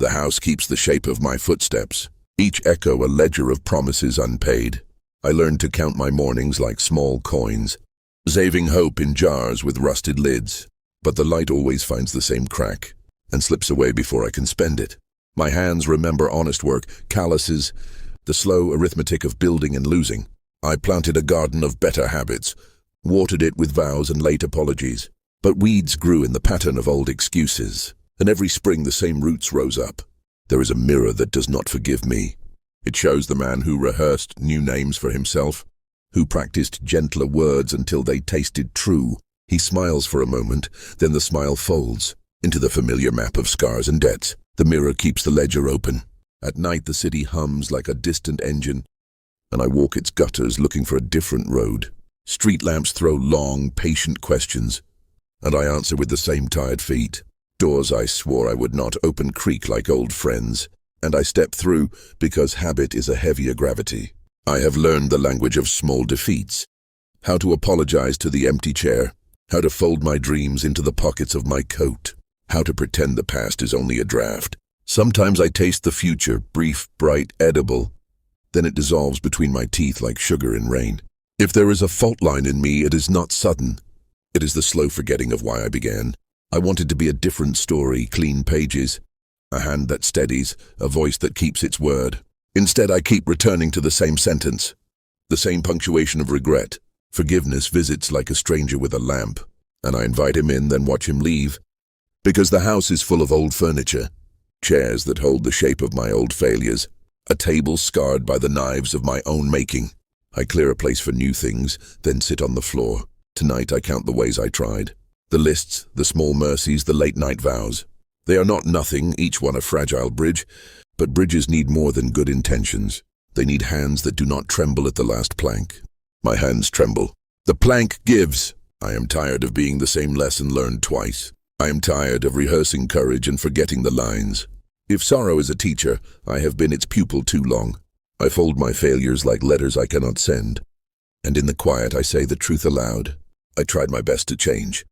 The house keeps the shape of my footsteps, each echo a ledger of promises unpaid. I learned to count my mornings like small coins, saving hope in jars with rusted lids. But the light always finds the same crack and slips away before I can spend it. My hands remember honest work, calluses, the slow arithmetic of building and losing. I planted a garden of better habits, watered it with vows and late apologies. But weeds grew in the pattern of old excuses, and every spring the same roots rose up. There is a mirror that does not forgive me. It shows the man who rehearsed new names for himself, who practiced gentler words until they tasted true. He smiles for a moment, then the smile folds into the familiar map of scars and debts. The mirror keeps the ledger open. At night the city hums like a distant engine, and I walk its gutters looking for a different road. Street lamps throw long, patient questions, and I answer with the same tired feet. Doors I swore I would not open creak like old friends, and I step through because habit is a heavier gravity. I have learned the language of small defeats, how to apologize to the empty chair, how to fold my dreams into the pockets of my coat, how to pretend the past is only a draft. Sometimes I taste the future, brief, bright, edible, then it dissolves between my teeth like sugar in rain. If there is a fault line in me, it is not sudden. It is the slow forgetting of why I began. I wanted to be a different story, clean pages, a hand that steadies, a voice that keeps its word. Instead, I keep returning to the same sentence, the same punctuation of regret. Forgiveness visits like a stranger with a lamp, and I invite him in, then watch him leave. Because the house is full of old furniture, chairs that hold the shape of my old failures, a table scarred by the knives of my own making. I clear a place for new things, then sit on the floor. Tonight I count the ways I tried. The lists, the small mercies, the late-night vows. They are not nothing, each one a fragile bridge, but bridges need more than good intentions. They need hands that do not tremble at the last plank. My hands tremble. The plank gives. I am tired of being the same lesson learned twice. I am tired of rehearsing courage and forgetting the lines. If sorrow is a teacher, I have been its pupil too long. I fold my failures like letters I cannot send. And in the quiet I say the truth aloud. I tried my best to change.